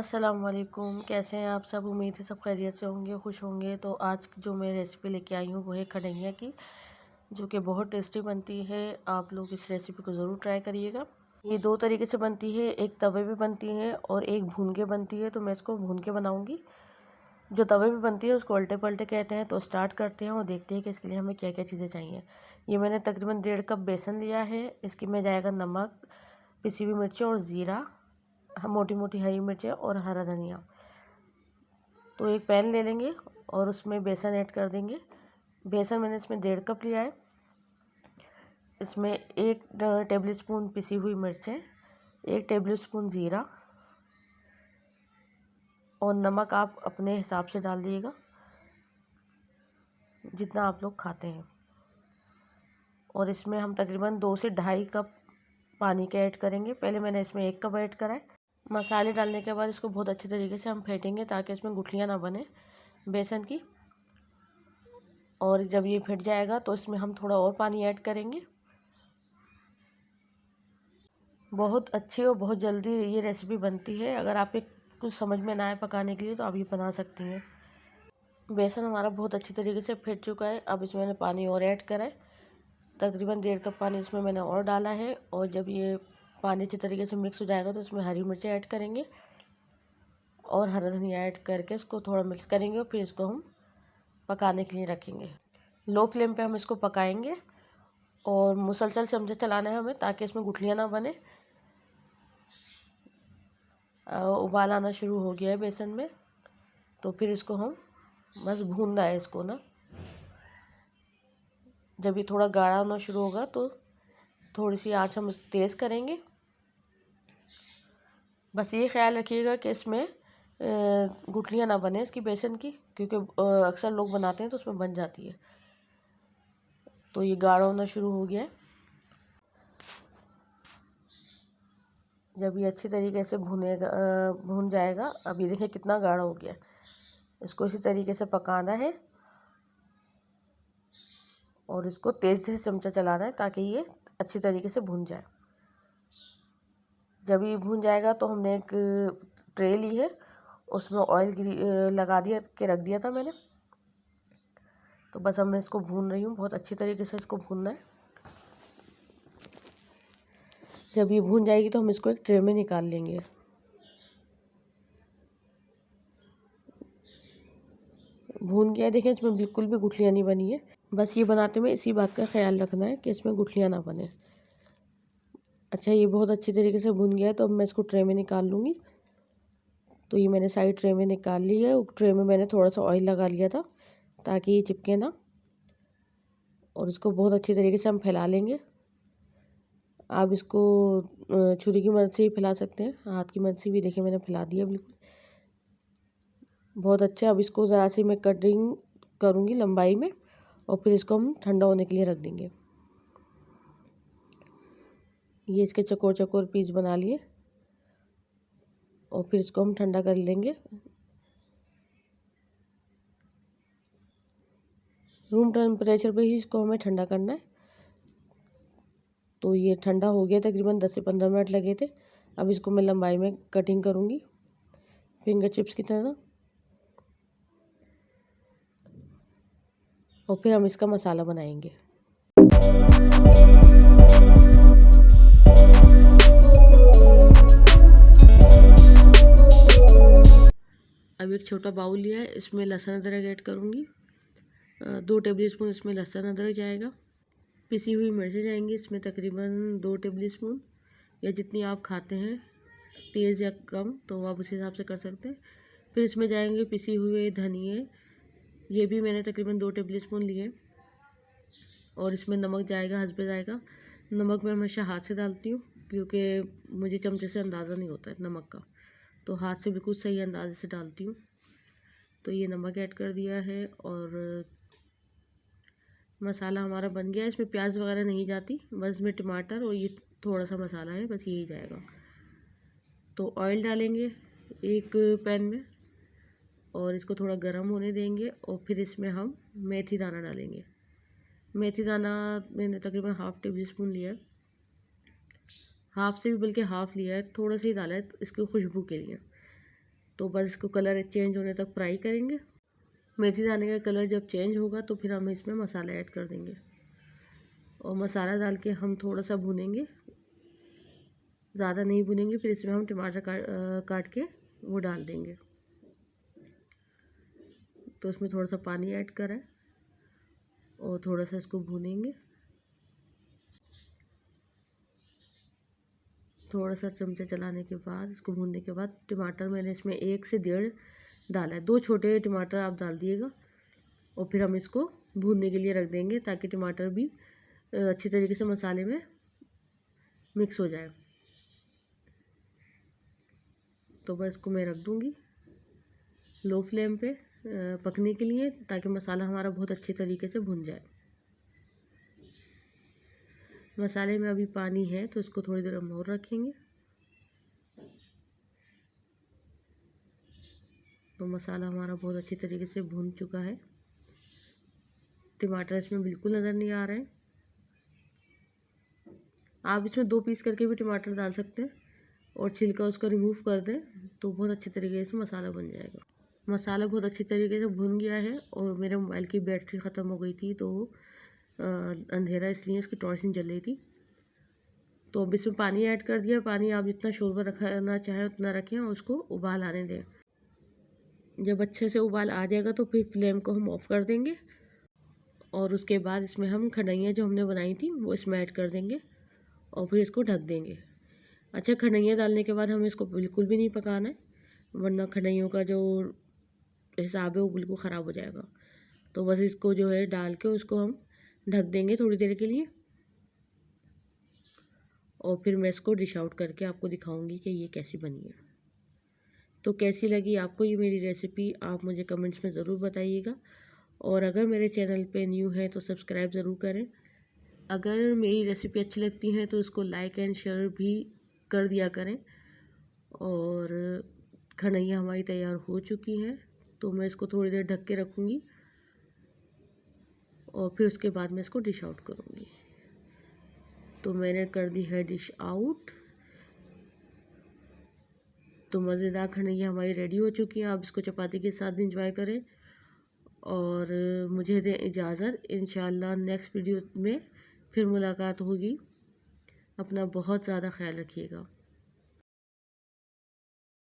अस्सलाम वालेकुम। कैसे हैं आप सब? उम्मीद है सब खैरियत से होंगे, खुश होंगे। तो आज जो मैं रेसिपी लेके आई हूँ वो है खडैया की, जो कि बहुत टेस्टी बनती है। आप लोग इस रेसिपी को ज़रूर ट्राई करिएगा। ये दो तरीके से बनती है, एक तवे पे बनती है और एक भून के बनती है। तो मैं इसको भून के बनाऊँगी। जो तवे पे बनती है उसको उल्टे पलटे कहते हैं। तो स्टार्ट करते हैं और देखते हैं कि इसके लिए हमें क्या क्या चीज़ें चाहिए। ये मैंने तकरीबन 1.5 कप बेसन लिया है। इसकी में जाएगा नमक, पिसी हुई मिर्चें और ज़ीरा, मोटी मोटी हरी मिर्चें और हरा धनिया। तो एक पैन ले लेंगे और उसमें बेसन ऐड कर देंगे। बेसन मैंने इसमें 1.5 कप लिया है। इसमें 1 टेबल स्पून पिसी हुई मिर्चें, 1 टेबल स्पून ज़ीरा और नमक आप अपने हिसाब से डाल दिएगा, जितना आप लोग खाते हैं। और इसमें हम तकरीबन 2 से 2.5 कप पानी के ऐड करेंगे। पहले मैंने इसमें 1 कप ऐड करा है। मसाले डालने के बाद इसको बहुत अच्छे तरीके से हम फेंटेंगे ताकि इसमें गुठलियाँ ना बने बेसन की। और जब ये फेंट जाएगा तो इसमें हम थोड़ा और पानी ऐड करेंगे। बहुत अच्छी और बहुत जल्दी ये रेसिपी बनती है। अगर आप कुछ समझ में ना आए पकाने के लिए तो आप ये बना सकती हैं। बेसन हमारा बहुत अच्छी तरीके से फेंट चुका है। अब इसमें मैंने पानी और ऐड करा है। तकरीबन 1.5 कप पानी इसमें मैंने और डाला है। और जब ये पानी अच्छी तरीके से मिक्स हो जाएगा तो इसमें हरी मिर्चें ऐड करेंगे और हरा धनिया ऐड करके इसको थोड़ा मिक्स करेंगे और फिर इसको हम पकाने के लिए रखेंगे। लो फ्लेम पे हम इसको पकाएंगे और मुसलसल चमचे चलाना है हमें ताकि इसमें गुठलियाँ ना बने। उबाल आना शुरू हो गया है बेसन में, तो फिर इसको हम बस भूनना है इसको ना। जब ये थोड़ा गाढ़ा होना शुरू होगा तो थोड़ी सी आँच हम तेज़ करेंगे। बस ये ख्याल रखिएगा कि इसमें गुठलियाँ ना बने इसकी बेसन की, क्योंकि अक्सर लोग बनाते हैं तो उसमें बन जाती है। तो ये गाढ़ा होना शुरू हो गया है। जब ये अच्छी तरीके से भून जाएगा, अब ये देखिए कितना गाढ़ा हो गया। इसको इसी तरीके से पकाना है और इसको तेज़ से चमचा चलाना है ताकि ये अच्छी तरीके से भून जाए। जब ये भून जाएगा तो हमने एक ट्रे ली है, उसमें ऑयल लगा दिया के रख दिया था मैंने। तो बस अब मैं इसको भून रही हूँ, बहुत अच्छी तरीके से इसको भूनना है। जब ये भून जाएगी तो हम इसको एक ट्रे में निकाल लेंगे। भून गया, देखें इसमें बिल्कुल भी गुठलियाँ नहीं बनी है। बस ये बनाते में इसी बात का ख्याल रखना है कि इसमें गुठलियाँ ना बने। अच्छा, ये बहुत अच्छी तरीके से भून गया है। तो अब मैं इसको ट्रे में निकाल लूँगी। तो ये मैंने साइड ट्रे में निकाल ली है। ट्रे में मैंने थोड़ा सा ऑयल लगा लिया था ताकि ये चिपके ना। और इसको बहुत अच्छी तरीके से हम फैला लेंगे। आप इसको छुरी की मदद से ही फैला सकते हैं, हाथ की मदद से भी। देखिए मैंने फैला दिया बिल्कुल, बहुत अच्छा। अब इसको ज़रा सी मैं कटिंग करूँगी लंबाई में और फिर इसको हम ठंडा होने के लिए रख देंगे। ये इसके चकोर चकोर पीस बना लिए और फिर इसको हम ठंडा कर लेंगे। रूम टेम्परेचर पे ही इसको हमें ठंडा करना है। तो ये ठंडा हो गया, तकरीबन 10 से 15 मिनट लगे थे। अब इसको मैं लंबाई में कटिंग करूँगी फिंगर चिप्स की तरह। और फिर हम इसका मसाला बनाएंगे। अब एक छोटा बाउल लिया है, इसमें लहसुन अदरक ऐड करूँगी। 2 टेबल स्पून इसमें लहसुन अदरक जाएगा। पिसी हुई मिर्चें जाएंगी इसमें तकरीबन 2 टेबल स्पून, या जितनी आप खाते हैं, तेज़ या कम, तो आप उस हिसाब से कर सकते हैं। फिर इसमें जाएंगे पिसी हुए धनिए, ये भी मैंने तकरीबन 2 टेबल स्पून लिए। और इसमें नमक जाएगा हस्बे जाएगा। नमक मैं हमेशा हाथ से डालती हूँ क्योंकि मुझे चमचे से अंदाज़ा नहीं होता है नमक का, तो हाथ से बिल्कुल सही अंदाजे से डालती हूँ। तो ये नमक ऐड कर दिया है और मसाला हमारा बन गया है। इसमें प्याज वगैरह नहीं जाती, बस इसमें टमाटर और ये थोड़ा सा मसाला है, बस यही जाएगा। तो ऑयल डालेंगे एक पैन में और इसको थोड़ा गर्म होने देंगे और फिर इसमें हम मेथी दाना डालेंगे। मेथी दाना मैंने तकरीबन 1/2 टेबल स्पून लिया है, हाफ से भी बल्कि हाफ लिया है, थोड़ा सा ही डाला है इसकी खुशबू के लिए। तो बस इसको कलर चेंज होने तक फ्राई करेंगे। मेथी दाने का कलर जब चेंज होगा तो फिर हम इसमें मसाला ऐड कर देंगे और मसाला डाल के हम थोड़ा सा भूनेंगे, ज़्यादा नहीं भूनेंगे। फिर इसमें हम टमाटर काट के वो डाल देंगे। तो उसमें थोड़ा सा पानी ऐड करें और थोड़ा सा इसको भूनेंगे। थोड़ा सा चमचा चलाने के बाद इसको भूनने के बाद टमाटर मैंने इसमें 1 से 1.5 डाला है। 2 छोटे टमाटर आप डाल दिएगा और फिर हम इसको भूनने के लिए रख देंगे ताकि टमाटर भी अच्छी तरीके से मसाले में मिक्स हो जाए। तो बस इसको मैं रख दूँगी लो फ्लेम पे पकने के लिए, ताकि मसाला हमारा बहुत अच्छे तरीके से भुन जाए। मसाले में अभी पानी है तो इसको थोड़ी देर हम और रखेंगे। तो मसाला हमारा बहुत अच्छी तरीके से भुन चुका है। टमाटर इसमें बिल्कुल नज़र नहीं आ रहे हैं। आप इसमें 2 पीस करके भी टमाटर डाल सकते हैं और छिलका उसका रिमूव कर दें तो बहुत अच्छे तरीके से मसाला बन जाएगा। मसाला बहुत अच्छी तरीके से भुन गया है और मेरे मोबाइल की बैटरी ख़त्म हो गई थी तो अंधेरा इसलिए इसकी टॉर्च जल रही थी। तो अब इसमें पानी ऐड कर दिया। पानी आप जितना शोरबा रखना चाहें उतना रखें और उसको उबाल आने दें। जब अच्छे से उबाल आ जाएगा तो फिर फ्लेम को हम ऑफ़ कर देंगे और उसके बाद इसमें हम खंडइयाँ जो हमने बनाई थी वो इसमें ऐड कर देंगे और फिर इसको ढक देंगे। अच्छा, खंडइयाँ डालने के बाद हमें इसको बिल्कुल भी नहीं पकाना है, वरना खंडइयों का जो हिसाब है वो बिल्कुल ख़राब हो जाएगा। तो बस इसको जो है डाल के उसको हम ढक देंगे थोड़ी देर के लिए और फिर मैं इसको डिश आउट करके आपको दिखाऊंगी कि ये कैसी बनी है। तो कैसी लगी आपको ये मेरी रेसिपी, आप मुझे कमेंट्स में ज़रूर बताइएगा और अगर मेरे चैनल पे न्यू है तो सब्सक्राइब ज़रूर करें। अगर मेरी रेसिपी अच्छी लगती है तो इसको लाइक एंड शेयर भी कर दिया करें। और खंडइयाँ हमारी तैयार हो चुकी हैं तो मैं इसको थोड़ी देर ढक के रखूँगी और फिर उसके बाद मैं इसको डिश आउट करूँगी। तो मैंने कर दी है डिश आउट। तो मज़ेदार खंडइयाँ हमारी रेडी हो चुकी हैं। आप इसको चपाती के साथ इंजॉय करें और मुझे दें इजाज़त। इंशाल्लाह नेक्स्ट वीडियो में फिर मुलाकात होगी। अपना बहुत ज़्यादा ख्याल रखिएगा।